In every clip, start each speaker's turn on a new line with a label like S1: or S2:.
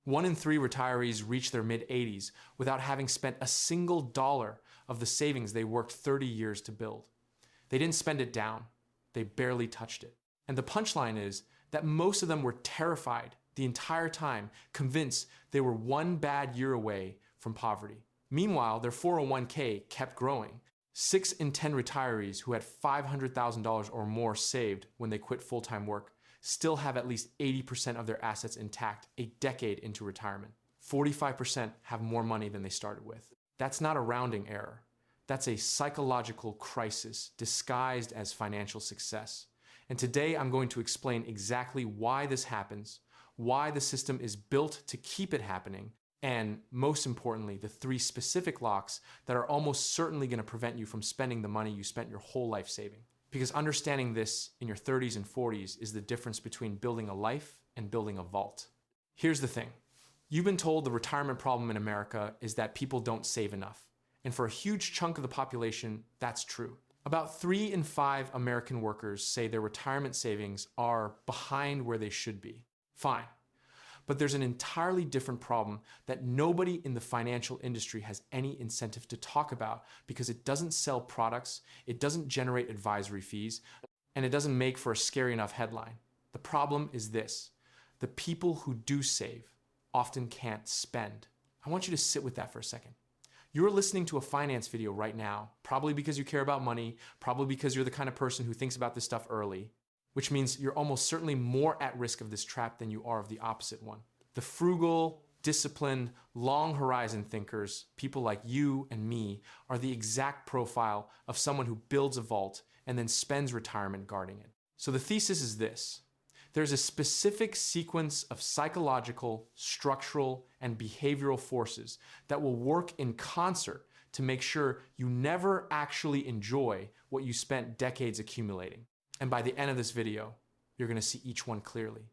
S1: 1 in 3 retirees reach their mid-80s without having spent a single dollar of the savings they worked 30 years to build. They didn't spend it down. They barely touched it. And the punchline is that most of them were terrified the entire time, convinced they were one bad year away from poverty. Meanwhile, their 401k kept growing. 6 in 10 retirees who had $500,000 or more saved when they quit full-time work still have at least 80% of their assets intact a decade into retirement. 45% have more money than they started with. That's not a rounding error. That's a psychological crisis disguised as financial success. And today I'm going to explain exactly why this happens, why the system is built to keep it happening, and most importantly, the 3 specific locks that are almost certainly going to prevent you from spending the money you spent your whole life saving. Because understanding this in your 30s and 40s is the difference between building a life and building a vault. Here's the thing. You've been told the retirement problem in America is that people don't save enough. And for a huge chunk of the population, that's true. About 3 in 5 American workers say their retirement savings are behind where they should be. Fine. But there's an entirely different problem that nobody in the financial industry has any incentive to talk about because it doesn't sell products, it doesn't generate advisory fees, and it doesn't make for a scary enough headline. The problem is this: the people who do save often can't spend. I want you to sit with that for a second. You're listening to a finance video right now, probably because you care about money, probably because you're the kind of person who thinks about this stuff early, which means you're almost certainly more at risk of this trap than you are of the opposite one. The frugal, disciplined, long horizon thinkers, people like you and me, are the exact profile of someone who builds a vault and then spends retirement guarding it. So the thesis is this: there's a specific sequence of psychological, structural, and behavioral forces that will work in concert to make sure you never actually enjoy what you spent decades accumulating. And by the end of this video, you're going to see each one clearly.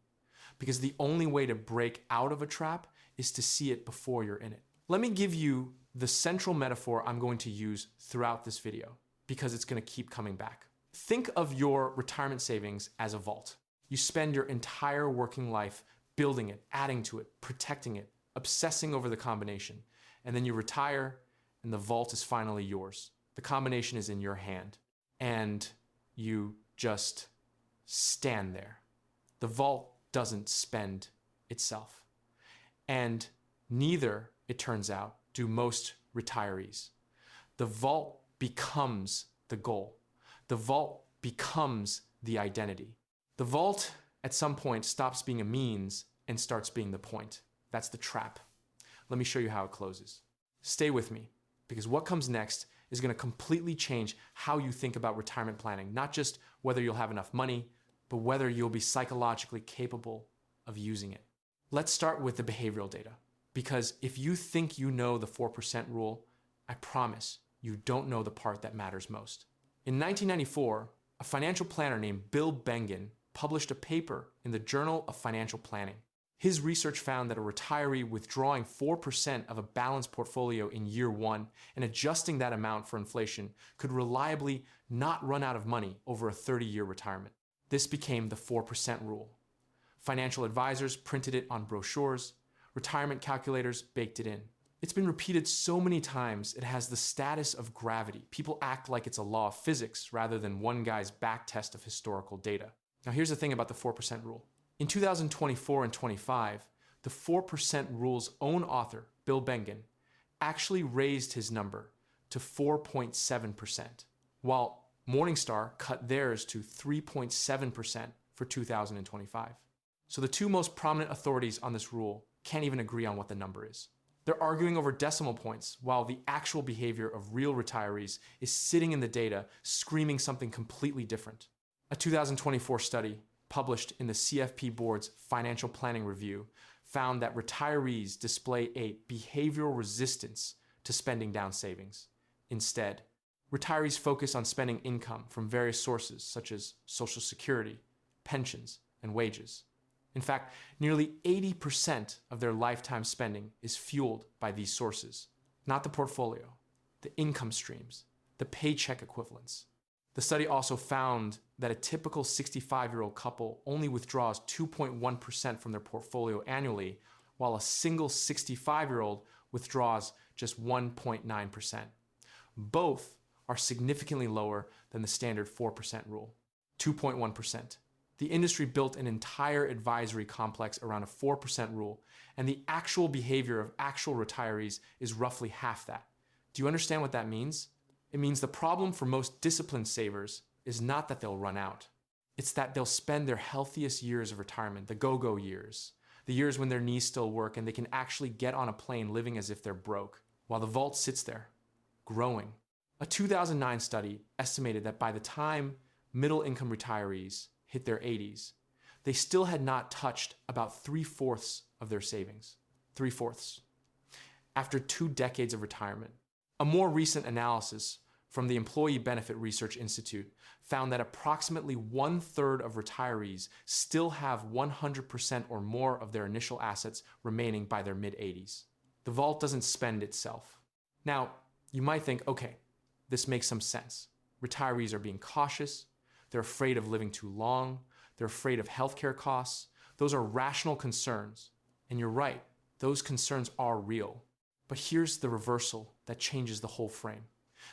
S1: Because the only way to break out of a trap is to see it before you're in it. Let me give you the central metaphor I'm going to use throughout this video, because it's going to keep coming back. Think of your retirement savings as a vault. You spend your entire working life building it, adding to it, protecting it, obsessing over the combination. And then you retire and the vault is finally yours. The combination is in your hand and you just stand there. The vault doesn't spend itself. And neither, it turns out, do most retirees. The vault becomes the goal. The vault becomes the identity. The vault, at some point, stops being a means and starts being the point. That's the trap. Let me show you how it closes. Stay with me, because what comes next is going to completely change how you think about retirement planning, not just whether you'll have enough money, but whether you'll be psychologically capable of using it. Let's start with the behavioral data, because if you think you know the 4% rule, I promise you don't know the part that matters most. In 1994, a financial planner named Bill Bengen published a paper in the Journal of Financial Planning. His research found that a retiree withdrawing 4% of a balanced portfolio in year 1 and adjusting that amount for inflation could reliably not run out of money over a 30-year retirement. This became the 4% rule. Financial advisors printed it on brochures. Retirement calculators baked it in. It's been repeated so many times it has the status of gravity. People act like it's a law of physics rather than one guy's back test of historical data. Now here's the thing about the 4% rule. In 2024 and 25, the 4% rule's own author, Bill Bengen, actually raised his number to 4.7%, while Morningstar cut theirs to 3.7% for 2025. So the two most prominent authorities on this rule can't even agree on what the number is. They're arguing over decimal points, while the actual behavior of real retirees is sitting in the data, screaming something completely different. A 2024 study published in the CFP Board's Financial Planning Review found that retirees display a behavioral resistance to spending down savings. Instead, retirees focus on spending income from various sources such as Social Security, pensions, and wages. In fact, nearly 80% of their lifetime spending is fueled by these sources, not the portfolio, the income streams, the paycheck equivalents. The study also found that a typical 65-year-old couple only withdraws 2.1% from their portfolio annually, while a single 65-year-old withdraws just 1.9%. Both are significantly lower than the standard 4% rule, 2.1%. The industry built an entire advisory complex around a 4% rule, and the actual behavior of actual retirees is roughly half that. Do you understand what that means? It means the problem for most disciplined savers is not that they'll run out. It's that they'll spend their healthiest years of retirement, the go-go years, the years when their knees still work and they can actually get on a plane living as if they're broke, while the vault sits there, growing. A 2009 study estimated that by the time middle-income retirees hit their 80s, they still had not touched about 3/4 of their savings. 3/4. After 2 decades of retirement. A more recent analysis from the Employee Benefit Research Institute found that approximately 1/3 of retirees still have 100% or more of their initial assets remaining by their mid-80s. The vault doesn't spend itself. Now, you might think, okay, this makes some sense. Retirees are being cautious. They're afraid of living too long. They're afraid of healthcare costs. Those are rational concerns. And you're right, those concerns are real. But here's the reversal that changes the whole frame.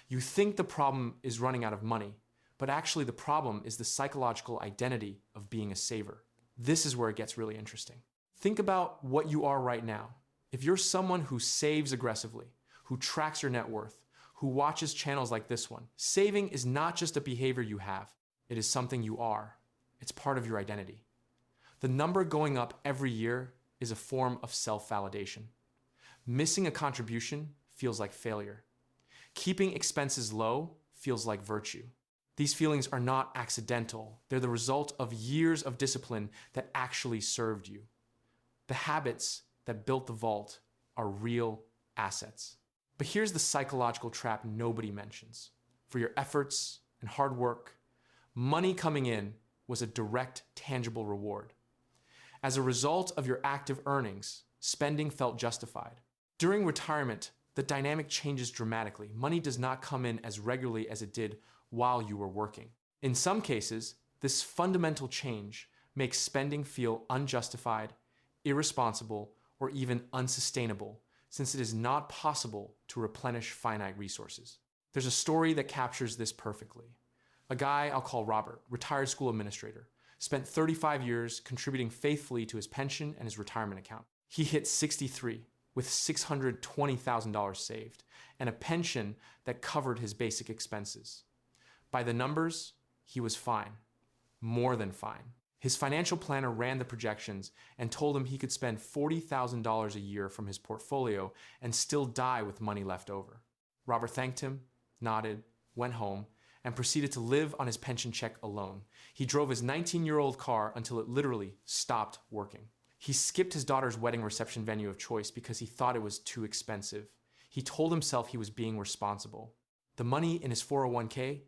S1: You think the problem is running out of money, but actually the problem is the psychological identity of being a saver. This is where it gets really interesting. Think about what you are right now. If you're someone who saves aggressively, who tracks your net worth, who watches channels like this one, saving is not just a behavior you have. It is something you are. It's part of your identity. The number going up every year is a form of self-validation. Missing a contribution feels like failure. Keeping expenses low feels like virtue. These feelings are not accidental. They're the result of years of discipline that actually served you. The habits that built the vault are real assets. But here's the psychological trap nobody mentions. For your efforts and hard work, money coming in was a direct, tangible reward. As a result of your active earnings, spending felt justified. During retirement, the dynamic changes dramatically. Money does not come in as regularly as it did while you were working. In some cases, this fundamental change makes spending feel unjustified, irresponsible, or even unsustainable, since it is not possible to replenish finite resources. There's a story that captures this perfectly. A guy I'll call Robert, retired school administrator, spent 35 years contributing faithfully to his pension and his retirement account. He hit 63 with $620,000 saved and a pension that covered his basic expenses. By the numbers, he was fine, more than fine. His financial planner ran the projections and told him he could spend $40,000 a year from his portfolio and still die with money left over. Robert thanked him, nodded, went home, and proceeded to live on his pension check alone. He drove his 19-year-old car until it literally stopped working. He skipped his daughter's wedding reception venue of choice because he thought it was too expensive. He told himself he was being responsible. The money in his 401k,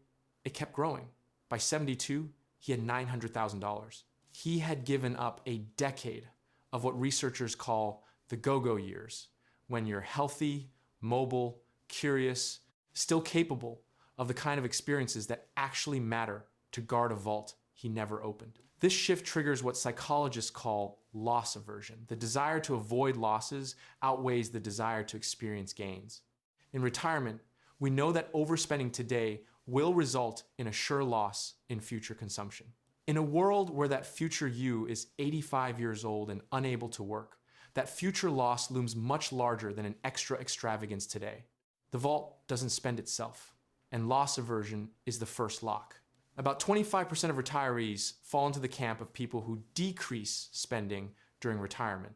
S1: it kept growing. By 72, he had $900,000. He had given up a decade of what researchers call the go-go years, when you're healthy, mobile, curious, still capable of the kind of experiences that actually matter to guard a vault he never opened. This shift triggers what psychologists call loss aversion. The desire to avoid losses outweighs the desire to experience gains. In retirement, we know that overspending today will result in a sure loss in future consumption. In a world where that future you is 85 years old and unable to work, that future loss looms much larger than an extra extravagance today. The vault doesn't spend itself, and loss aversion is the first lock. About 25% of retirees fall into the camp of people who decrease spending during retirement.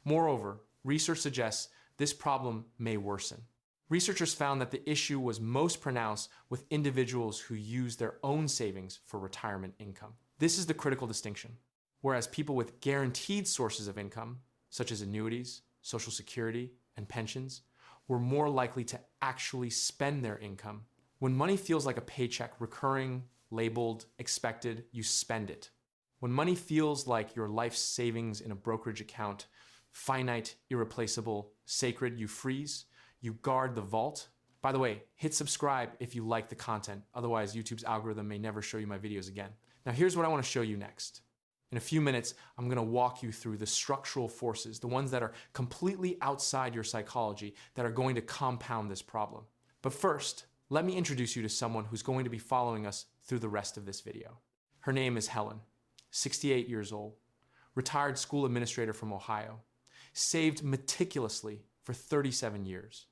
S1: Moreover, research suggests this problem may worsen. Researchers found that the issue was most pronounced with individuals who use their own savings for retirement income. This is the critical distinction. Whereas people with guaranteed sources of income, such as annuities, Social Security, and pensions, were more likely to actually spend their income. When money feels like a paycheck, recurring, labeled, expected, you spend it. When money feels like your life savings in a brokerage account, finite, irreplaceable, sacred, you freeze, you guard the vault. By the way, hit subscribe if you like the content. Otherwise, YouTube's algorithm may never show you my videos again. Now here's what I want to show you next. In a few minutes, I'm going to walk you through the structural forces, the ones that are completely outside your psychology, that are going to compound this problem. But first, let me introduce you to someone who's going to be following us through the rest of this video. Her name is Helen, 68 years old, retired school administrator from Ohio, saved meticulously for 37 years,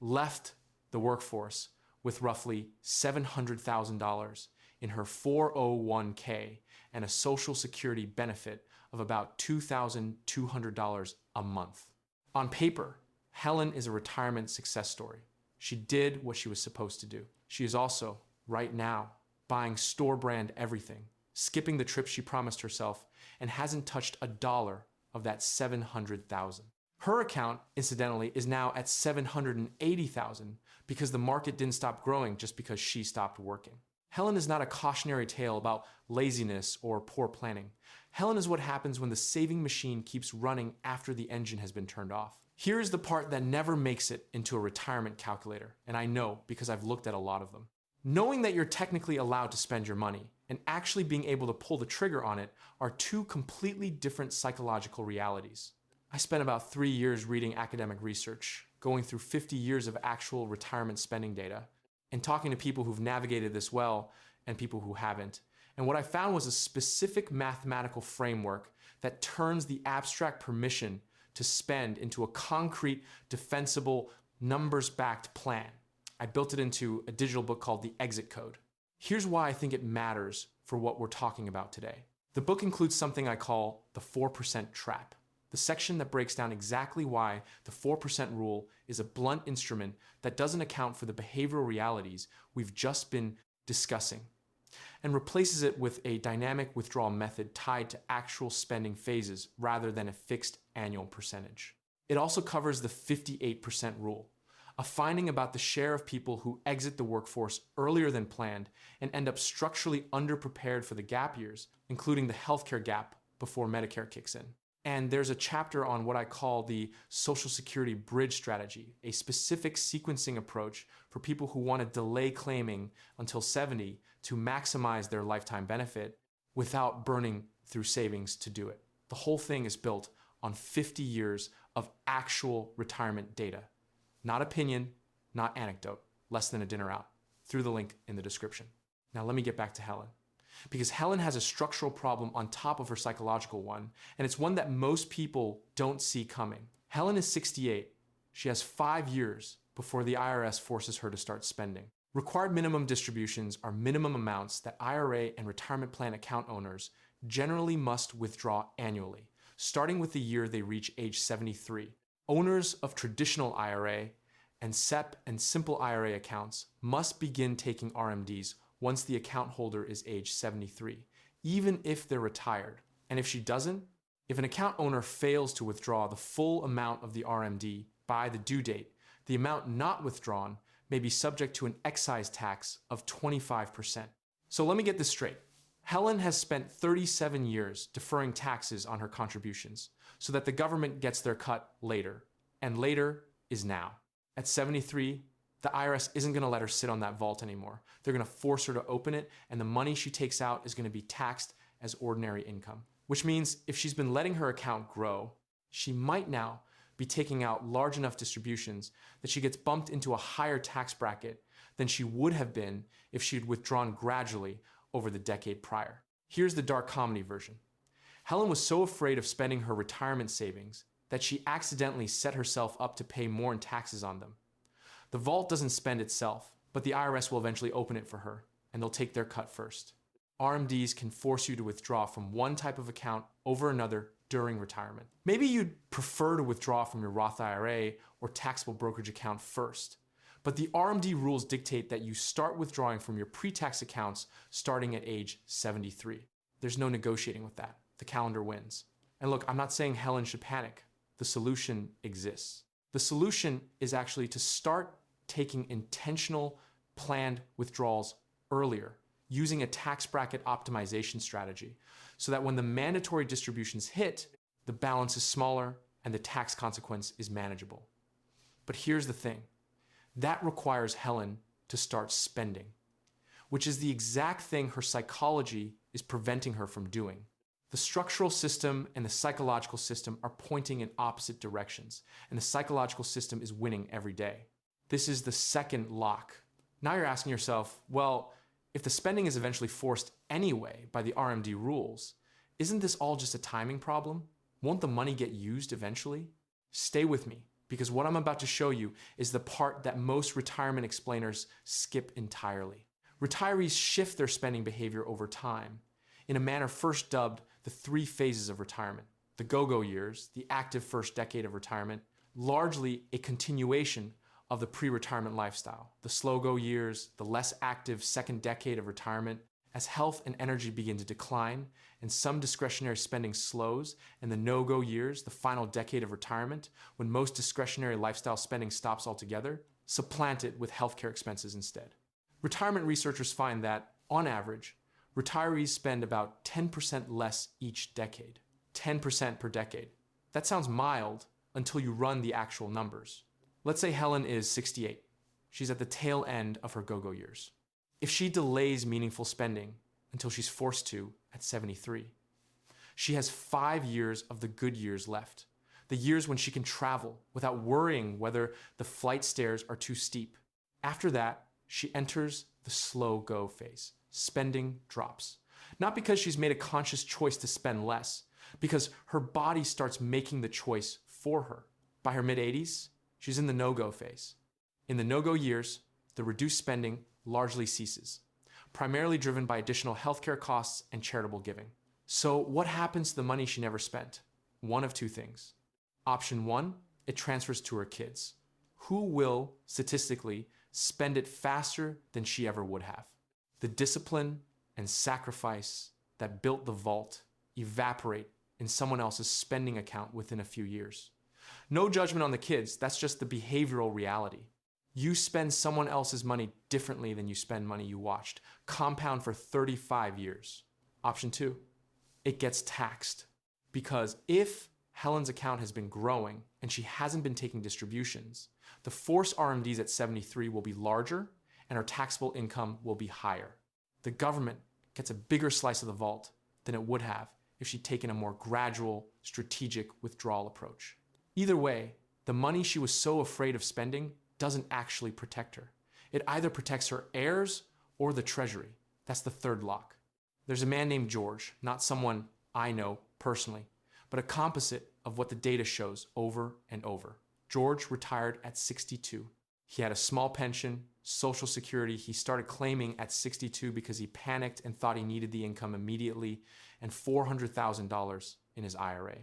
S1: left the workforce with roughly $700,000 in her 401k and a Social Security benefit of about $2,200 a month. On paper, Helen is a retirement success story. She did what she was supposed to do. She is also, right now, buying store brand everything, skipping the trip she promised herself, and hasn't touched a dollar of that $700,000. Her account, incidentally, is now at $780,000 because the market didn't stop growing just because she stopped working. Helen is not a cautionary tale about laziness or poor planning. Helen is what happens when the saving machine keeps running after the engine has been turned off. Here is the part that never makes it into a retirement calculator, and I know because I've looked at a lot of them. Knowing that you're technically allowed to spend your money and actually being able to pull the trigger on it are two completely different psychological realities. I spent about 3 years reading academic research, going through 50 years of actual retirement spending data, and talking to people who've navigated this well and people who haven't. And what I found was a specific mathematical framework that turns the abstract permission to spend into a concrete, defensible, numbers-backed plan. I built it into a digital book called The Exit Code. Here's why I think it matters for what we're talking about today. The book includes something I call the 4% trap, the section that breaks down exactly why the 4% rule is a blunt instrument that doesn't account for the behavioral realities we've just been discussing, and replaces it with a dynamic withdrawal method tied to actual spending phases rather than a fixed annual percentage. It also covers the 58% rule, a finding about the share of people who exit the workforce earlier than planned and end up structurally underprepared for the gap years, including the healthcare gap before Medicare kicks in. And there's a chapter on what I call the Social Security bridge strategy, a specific sequencing approach for people who want to delay claiming until 70 to maximize their lifetime benefit without burning through savings to do it. The whole thing is built on 50 years of actual retirement data. Not opinion, not anecdote, less than a dinner out, through the link in the description. Now let me get back to Helen. Because Helen has a structural problem on top of her psychological one, and it's one that most people don't see coming. Helen is 68. She has 5 years before the IRS forces her to start spending. Required minimum distributions are minimum amounts that IRA and retirement plan account owners generally must withdraw annually, starting with the year they reach age 73. Owners of traditional IRA and SEP and simple IRA accounts must begin taking RMDs once the account holder is age 73, even if they're retired. And if she doesn't, if an account owner fails to withdraw the full amount of the RMD by the due date, the amount not withdrawn may be subject to an excise tax of 25%. So let me get this straight. Helen has spent 37 years deferring taxes on her contributions so that the government gets their cut later, and later is now. At 73, the IRS isn't going to let her sit on that vault anymore. They're going to force her to open it, and the money she takes out is going to be taxed as ordinary income. Which means if she's been letting her account grow, she might now be taking out large enough distributions that she gets bumped into a higher tax bracket than she would have been if she'd withdrawn gradually over the decade prior. Here's the dark comedy version. Helen was so afraid of spending her retirement savings that she accidentally set herself up to pay more in taxes on them. The vault doesn't spend itself, but the IRS will eventually open it for her, and they'll take their cut first. RMDs can force you to withdraw from one type of account over another during retirement. Maybe you'd prefer to withdraw from your Roth IRA or taxable brokerage account first, but the RMD rules dictate that you start withdrawing from your pre-tax accounts starting at age 73. There's no negotiating with that. The calendar wins. And look, I'm not saying Helen should panic. The solution exists. The solution is actually to start taking intentional, planned withdrawals earlier, using a tax bracket optimization strategy, so that when the mandatory distributions hit, the balance is smaller and the tax consequence is manageable. But here's the thing. That requires Helen to start spending, which is the exact thing her psychology is preventing her from doing. The structural system and the psychological system are pointing in opposite directions, and the psychological system is winning every day. This is the second lock. Now you're asking yourself, well, if the spending is eventually forced anyway by the RMD rules, isn't this all just a timing problem? Won't the money get used eventually? Stay with me, because what I'm about to show you is the part that most retirement explainers skip entirely. Retirees shift their spending behavior over time in a manner first dubbed the 3 phases of retirement. The go-go years, the active first decade of retirement, largely a continuation of the pre-retirement lifestyle. The slow-go years, the less active second decade of retirement, as health and energy begin to decline and some discretionary spending slows, and the no-go years, the final decade of retirement, when most discretionary lifestyle spending stops altogether, supplant it with healthcare expenses instead. Retirement researchers find that, on average, retirees spend about 10% less each decade. 10% per decade. That sounds mild until you run the actual numbers. Let's say Helen is 68. She's at the tail end of her go-go years. If she delays meaningful spending until she's forced to at 73, she has 5 years of the good years left. The years when she can travel without worrying whether the flight stairs are too steep. After that, she enters the slow go phase. Spending drops. Not because she's made a conscious choice to spend less, because her body starts making the choice for her. By her mid-80s, she's in the no-go phase. In the no-go years, the reduced spending largely ceases, primarily driven by additional healthcare costs and charitable giving. So what happens to the money she never spent? One of 2 things. Option 1, it transfers to her kids, who will, statistically, spend it faster than she ever would have. The discipline and sacrifice that built the vault evaporate in someone else's spending account within a few years. No judgment on the kids, that's just the behavioral reality. You spend someone else's money differently than you spend money you watched. Compound for 35 years. Option 2, it gets taxed. Because if Helen's account has been growing and she hasn't been taking distributions, the forced RMDs at 73 will be larger and her taxable income will be higher. The government gets a bigger slice of the vault than it would have if she'd taken a more gradual, strategic withdrawal approach. Either way, the money she was so afraid of spending doesn't actually protect her. It either protects her heirs or the treasury. That's the third lock. There's a man named George, not someone I know personally, but a composite of what the data shows over and over. George retired at 62. He had a small pension, Social Security he started claiming at 62 because he panicked and thought he needed the income immediately, and $400,000 in his IRA.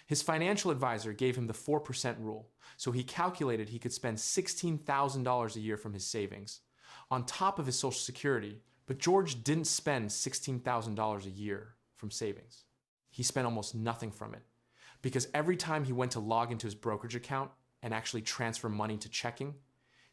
S1: His financial advisor gave him the 4% rule, so he calculated he could spend $16,000 a year from his savings, on top of his Social Security, but George didn't spend $16,000 a year from savings. He spent almost nothing from it, because every time he went to log into his brokerage account and actually transfer money to checking,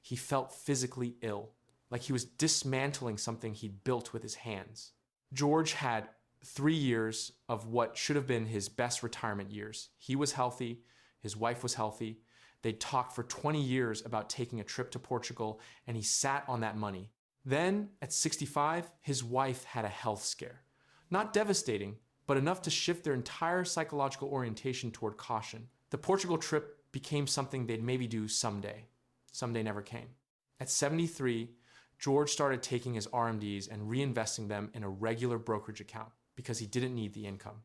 S1: he felt physically ill, like he was dismantling something he'd built with his hands. George had 3 years of what should have been his best retirement years. He was healthy, his wife was healthy. They'd talked for 20 years about taking a trip to Portugal, and he sat on that money. Then, at 65, his wife had a health scare. Not devastating, but enough to shift their entire psychological orientation toward caution. The Portugal trip became something they'd maybe do someday. Someday never came. At 73, George started taking his RMDs and reinvesting them in a regular brokerage account because he didn't need the income.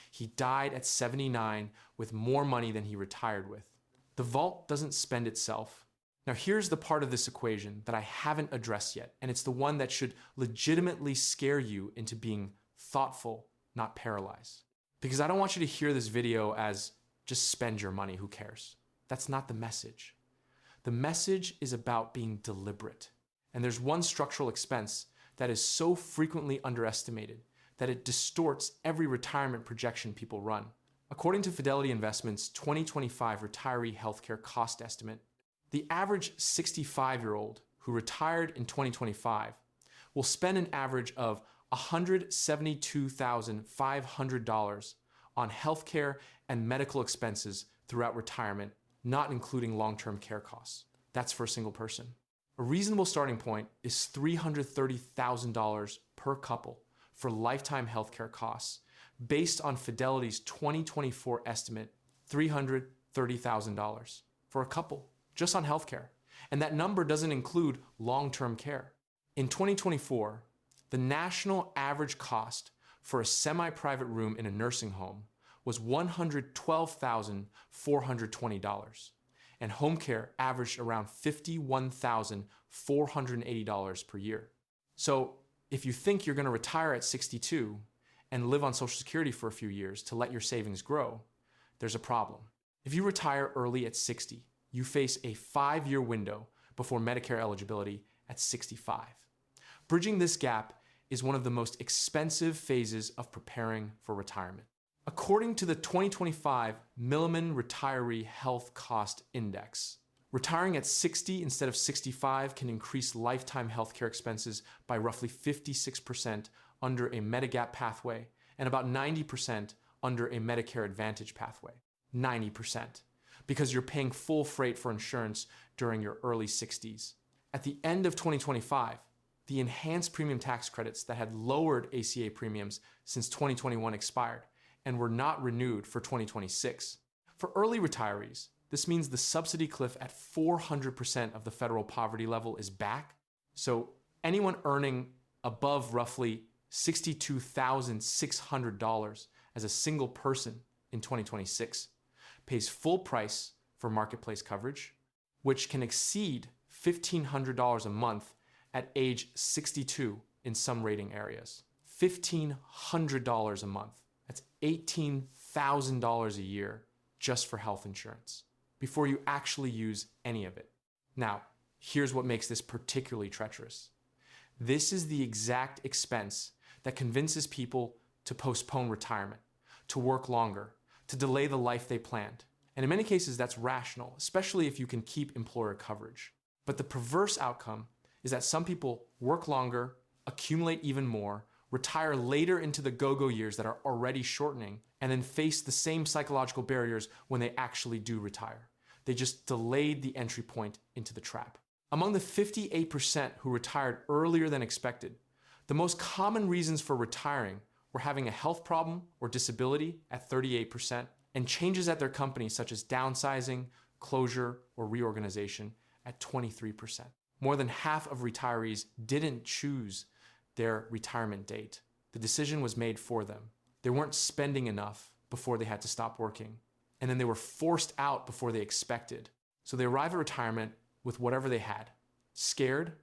S1: He died at 79 with more money than he retired with. The vault doesn't spend itself. Now here's the part of this equation that I haven't addressed yet, and it's the one that should legitimately scare you into being thoughtful, not paralyzed. Because I don't want you to hear this video as just spend your money, who cares? That's not the message. The message is about being deliberate. And there's one structural expense that is so frequently underestimated that it distorts every retirement projection people run. According to Fidelity Investments' 2025 retiree healthcare cost estimate, the average 65-year-old who retired in 2025 will spend an average of $172,500 on healthcare and medical expenses throughout retirement, not including long-term care costs. That's for a single person. A reasonable starting point is $330,000 per couple for lifetime healthcare costs, based on Fidelity's 2024 estimate, $330,000 for a couple, just on healthcare. And that number doesn't include long-term care. In 2024, the national average cost for a semi-private room in a nursing home was $112,420, and home care averaged around $51,480 per year. So if you think you're going to retire at 62 and live on Social Security for a few years to let your savings grow, there's a problem. If you retire early at 60, you face a 5-year window before Medicare eligibility at 65. Bridging this gap is one of the most expensive phases of preparing for retirement. According to the 2025 Milliman Retiree Health Cost Index, retiring at 60 instead of 65 can increase lifetime healthcare expenses by roughly 56% under a Medigap pathway and about 90% under a Medicare Advantage pathway. 90%. Because you're paying full freight for insurance during your early 60s. At the end of 2025, the enhanced premium tax credits that had lowered ACA premiums since 2021 expired and were not renewed for 2026. For early retirees, this means the subsidy cliff at 400% of the federal poverty level is back. So anyone earning above roughly $62,600 as a single person in 2026 pays full price for marketplace coverage, which can exceed $1,500 a month at age 62 in some rating areas. $1,500 a month. That's $18,000 a year just for health insurance before you actually use any of it. Now, here's what makes this particularly treacherous. This is the exact expense that convinces people to postpone retirement, to work longer, to delay the life they planned. And in many cases, that's rational, especially if you can keep employer coverage. But the perverse outcome is that some people work longer, accumulate even more, retire later into the go-go years that are already shortening, and then face the same psychological barriers when they actually do retire. They just delayed the entry point into the trap. Among the 58% who retired earlier than expected, the most common reasons for retiring were having a health problem or disability at 38%, and changes at their company such as downsizing, closure, or reorganization at 23%. More than half of retirees didn't choose their retirement date. The decision was made for them. They weren't spending enough before they had to stop working, and then they were forced out before they expected. So they arrive at retirement with whatever they had, scared,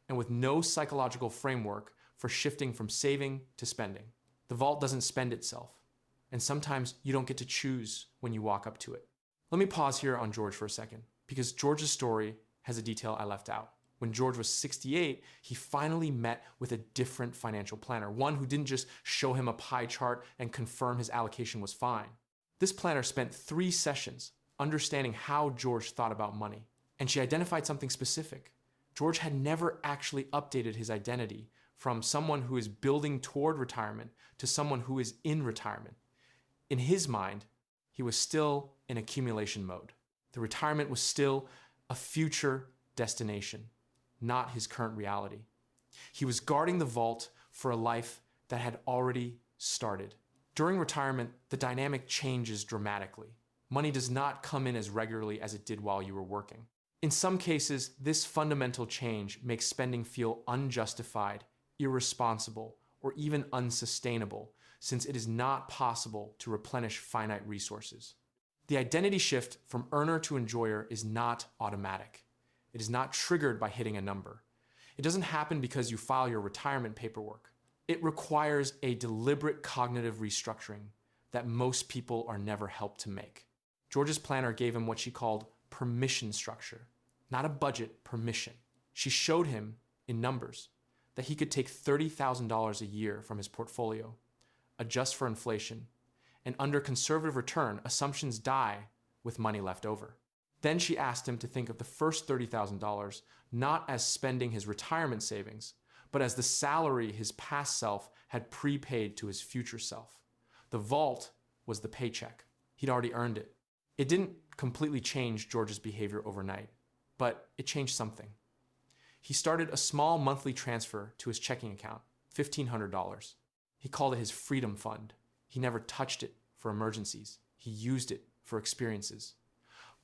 S1: and with no psychological framework for shifting from saving to spending. The vault doesn't spend itself, and sometimes you don't get to choose when you walk up to it. Let me pause here on George for a second, because George's story has a detail I left out. When George was 68, he finally met with a different financial planner, one who didn't just show him a pie chart and confirm his allocation was fine. This planner spent 3 sessions understanding how George thought about money, and she identified something specific. George had never actually updated his identity from someone who is building toward retirement to someone who is in retirement. In his mind, he was still in accumulation mode. The retirement was still a future destination, not his current reality. He was guarding the vault for a life that had already started. During retirement, the dynamic changes dramatically. Money does not come in as regularly as it did while you were working. In some cases, this fundamental change makes spending feel unjustified, irresponsible, or even unsustainable, since it is not possible to replenish finite resources. The identity shift from earner to enjoyer is not automatic. It is not triggered by hitting a number. It doesn't happen because you file your retirement paperwork. It requires a deliberate cognitive restructuring that most people are never helped to make. George's planner gave him what she called permission structure, not a budget, permission. She showed him in numbers that he could take $30,000 a year from his portfolio, adjust for inflation, and under conservative return, assumptions die with money left over. Then she asked him to think of the first $30,000 not as spending his retirement savings, but as the salary his past self had prepaid to his future self. The vault was the paycheck. He'd already earned it. It didn't completely change George's behavior overnight, but it changed something. He started a small monthly transfer to his checking account, $1,500. He called it his freedom fund. He never touched it for emergencies. He used it for experiences.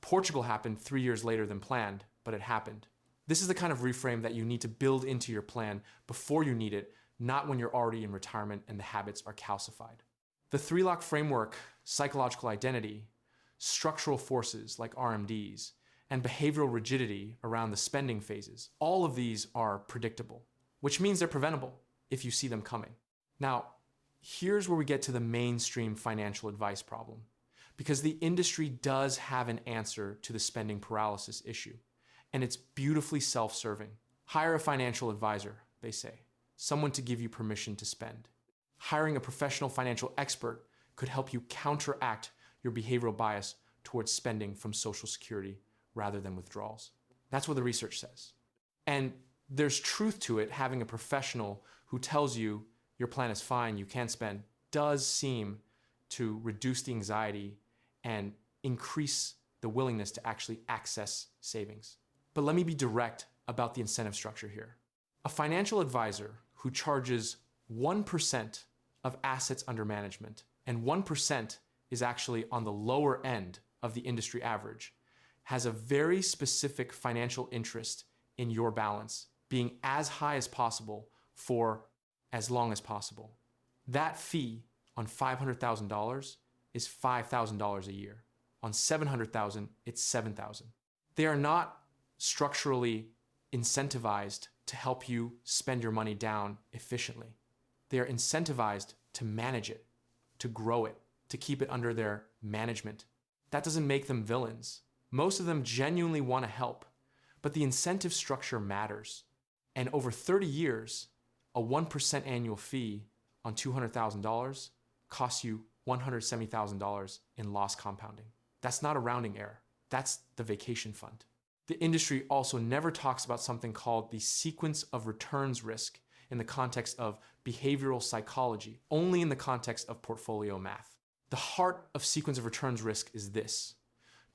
S1: Portugal happened 3 years later than planned, but it happened. This is the kind of reframe that you need to build into your plan before you need it, not when you're already in retirement and the habits are calcified. The 3-lock framework, psychological identity, structural forces like RMDs, and behavioral rigidity around the spending phases, all of these are predictable, which means they're preventable if you see them coming. Now, here's where we get to the mainstream financial advice problem, because the industry does have an answer to the spending paralysis issue, and it's beautifully self-serving. Hire a financial advisor, they say, someone to give you permission to spend. Hiring a professional financial expert could help you counteract your behavioral bias towards spending from Social Security rather than withdrawals. That's what the research says. And there's truth to it. Having a professional who tells you your plan is fine, you can spend, does seem to reduce the anxiety and increase the willingness to actually access savings. But let me be direct about the incentive structure here. A financial advisor who charges 1% of assets under management, and 1% is actually on the lower end of the industry average, has a very specific financial interest in your balance being as high as possible for as long as possible. That fee on $500,000 is $5,000 a year. On $700,000, it's $7,000. They are not structurally incentivized to help you spend your money down efficiently. They are incentivized to manage it, to grow it, to keep it under their management. That doesn't make them villains. Most of them genuinely want to help, but the incentive structure matters. And over 30 years, a 1% annual fee on $200,000 costs you $170,000 in loss compounding. That's not a rounding error. That's the vacation fund. The industry also never talks about something called the sequence of returns risk in the context of behavioral psychology, only in the context of portfolio math. The heart of sequence of returns risk is this.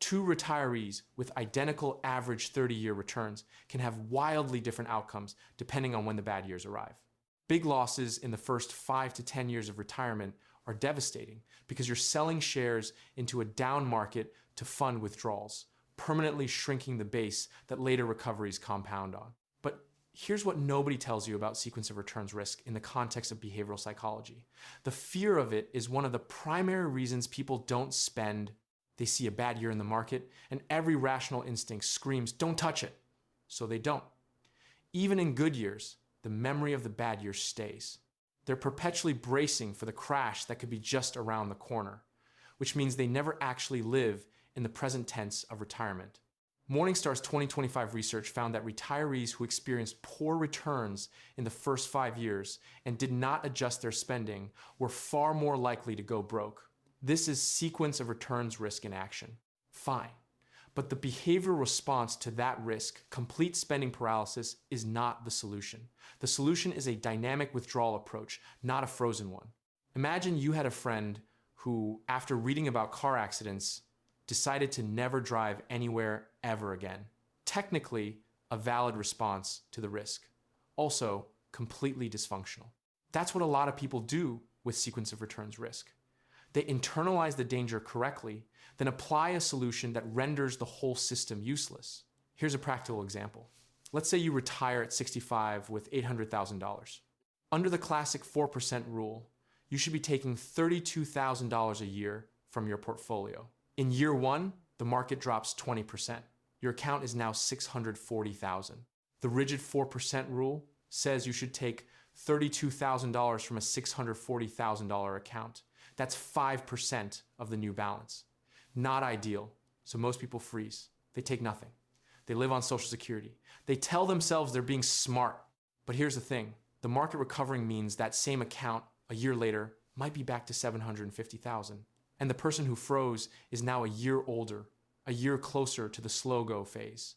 S1: 2 retirees with identical average 30-year returns can have wildly different outcomes depending on when the bad years arrive. Big losses in the first 5 to 10 years of retirement are devastating because you're selling shares into a down market to fund withdrawals, permanently shrinking the base that later recoveries compound on. But here's what nobody tells you about sequence of returns risk in the context of behavioral psychology. The fear of it is one of the primary reasons people don't spend. They see a bad year in the market, and every rational instinct screams, don't touch it. So they don't. Even in good years, the memory of the bad year stays. They're perpetually bracing for the crash that could be just around the corner, which means they never actually live in the present tense of retirement. Morningstar's 2025 research found that retirees who experienced poor returns in the first 5 years and did not adjust their spending were far more likely to go broke. This is sequence of returns risk in action. Fine. But the behavioral response to that risk, complete spending paralysis, is not the solution. The solution is a dynamic withdrawal approach, not a frozen one. Imagine you had a friend who, after reading about car accidents, decided to never drive anywhere ever again. Technically, a valid response to the risk. Also, completely dysfunctional. That's what a lot of people do with sequence of returns risk. They internalize the danger correctly, then apply a solution that renders the whole system useless. Here's a practical example. Let's say you retire at 65 with $800,000. Under the classic 4% rule, you should be taking $32,000 a year from your portfolio. In year 1, the market drops 20%. Your account is now $640,000. The rigid 4% rule says you should take $32,000 from a $640,000 account. That's 5% of the new balance. Not ideal, so most people freeze. They take nothing. They live on Social Security. They tell themselves they're being smart. But here's the thing. The market recovering means that same account a year later might be back to $750,000. And the person who froze is now a year older, a year closer to the slow-go phase,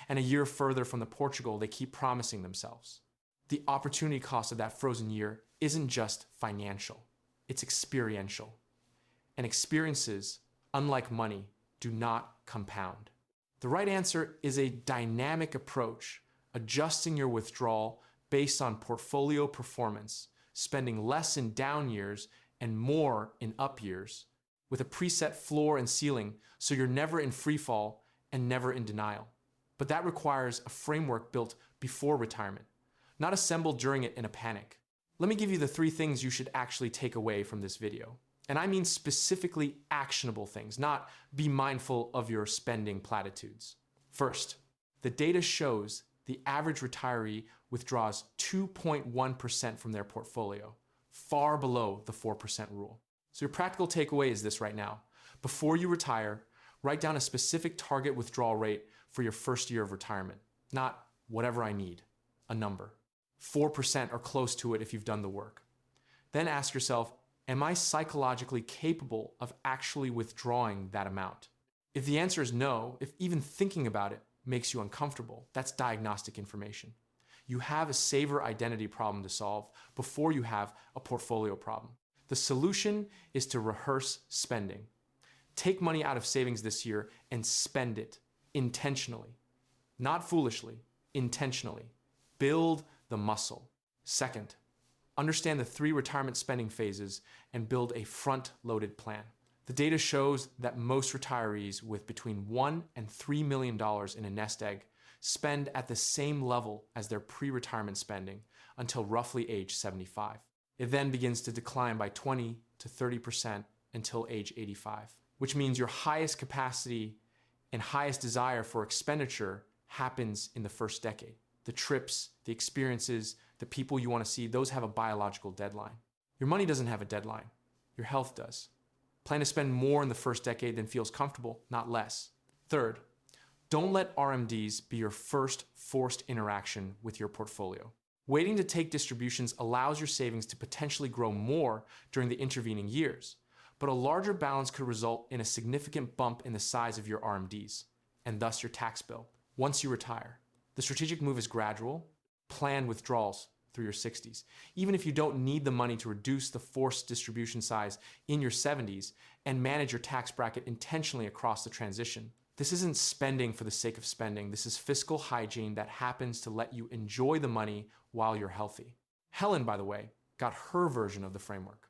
S1: and a year further from the Portugal they keep promising themselves. The opportunity cost of that frozen year isn't just financial. It's experiential. And experiences, unlike money, do not compound. The right answer is a dynamic approach, adjusting your withdrawal based on portfolio performance, spending less in down years and more in up years, with a preset floor and ceiling so you're never in free fall and never in denial. But that requires a framework built before retirement, not assembled during it in a panic. Let me give you the 3 things you should actually take away from this video. And I mean specifically actionable things, not be mindful of your spending platitudes. First, the data shows the average retiree withdraws 2.1% from their portfolio, far below the 4% rule. So your practical takeaway is this right now. Before you retire, write down a specific target withdrawal rate for your first year of retirement, not whatever I need, a number. 4% or close to it if you've done the work. Then ask yourself, am I psychologically capable of actually withdrawing that amount? If the answer is no, if even thinking about it makes you uncomfortable, that's diagnostic information. You have a saver identity problem to solve before you have a portfolio problem. The solution is to rehearse spending. Take money out of savings this year and spend it intentionally, not foolishly, intentionally. Build the muscle. Second, understand the 3 retirement spending phases and build a front-loaded plan. The data shows that most retirees with between $1 and $3 million in a nest egg spend at the same level as their pre-retirement spending until roughly age 75. It then begins to decline by 20 to 30% until age 85, which means your highest capacity and highest desire for expenditure happens in the first decade. The trips, the experiences, the people you want to see, those have a biological deadline. Your money doesn't have a deadline. Your health does. Plan to spend more in the first decade than feels comfortable, not less. Third, don't let RMDs be your first forced interaction with your portfolio. Waiting to take distributions allows your savings to potentially grow more during the intervening years, but a larger balance could result in a significant bump in the size of your RMDs, and thus your tax bill, once you retire. The strategic move is gradual, planned withdrawals through your 60s. Even if you don't need the money to reduce the forced distribution size in your 70s and manage your tax bracket intentionally across the transition. This isn't spending for the sake of spending. This is fiscal hygiene that happens to let you enjoy the money while you're healthy. Helen, by the way, got her version of the framework.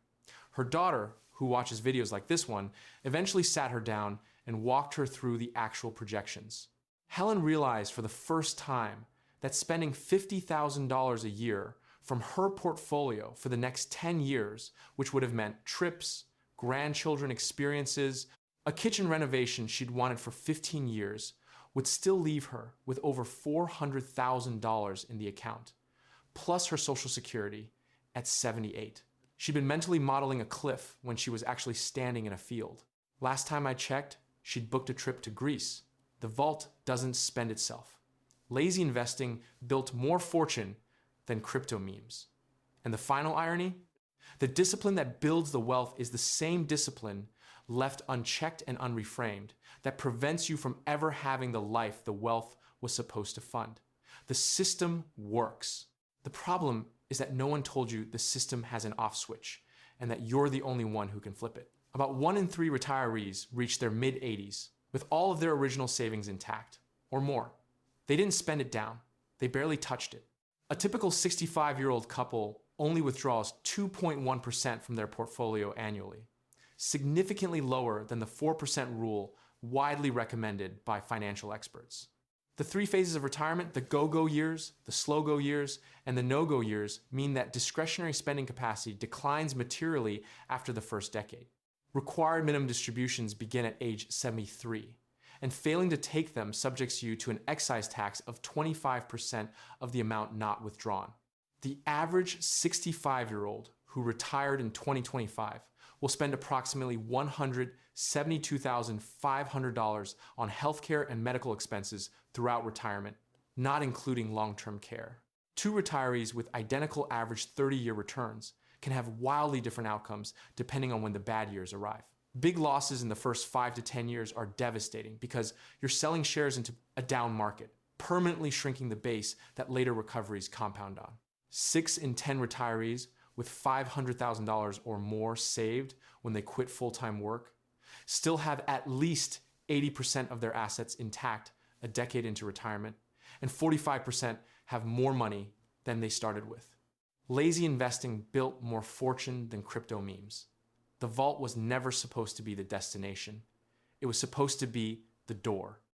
S1: Her daughter, who watches videos like this one, eventually sat her down and walked her through the actual projections. Helen realized for the first time that spending $50,000 a year from her portfolio for the next 10 years, which would have meant trips, grandchildren experiences, a kitchen renovation she'd wanted for 15 years, would still leave her with over $400,000 in the account, plus her Social Security at 78. She'd been mentally modeling a cliff when she was actually standing in a field. Last time I checked, she'd booked a trip to Greece. The vault doesn't spend itself. Lazy investing built more fortune than crypto memes. And the final irony? The discipline that builds the wealth is the same discipline left unchecked and unreframed that prevents you from ever having the life the wealth was supposed to fund. The system works. The problem is that no one told you the system has an off switch and that you're the only one who can flip it. About 1 in 3 retirees reach their mid-80s with all of their original savings intact, or more. They didn't spend it down. They barely touched it. A typical 65-year-old couple only withdraws 2.1% from their portfolio annually, significantly lower than the 4% rule widely recommended by financial experts. The 3 phases of retirement, the go-go years, the slow-go years, and the no-go years, mean that discretionary spending capacity declines materially after the first decade. Required minimum distributions begin at age 73, and failing to take them subjects you to an excise tax of 25% of the amount not withdrawn. The average 65-year-old who retired in 2025 will spend approximately $172,500 on healthcare and medical expenses throughout retirement, not including long-term care. 2 retirees with identical average 30-year returns can have wildly different outcomes depending on when the bad years arrive. Big losses in the first 5 to 10 years are devastating because you're selling shares into a down market, permanently shrinking the base that later recoveries compound on. 6 in 10 retirees with $500,000 or more saved when they quit full-time work still have at least 80% of their assets intact a decade into retirement, and 45% have more money than they started with. Lazy investing built more fortune than crypto memes. The vault was never supposed to be the destination. It was supposed to be the door.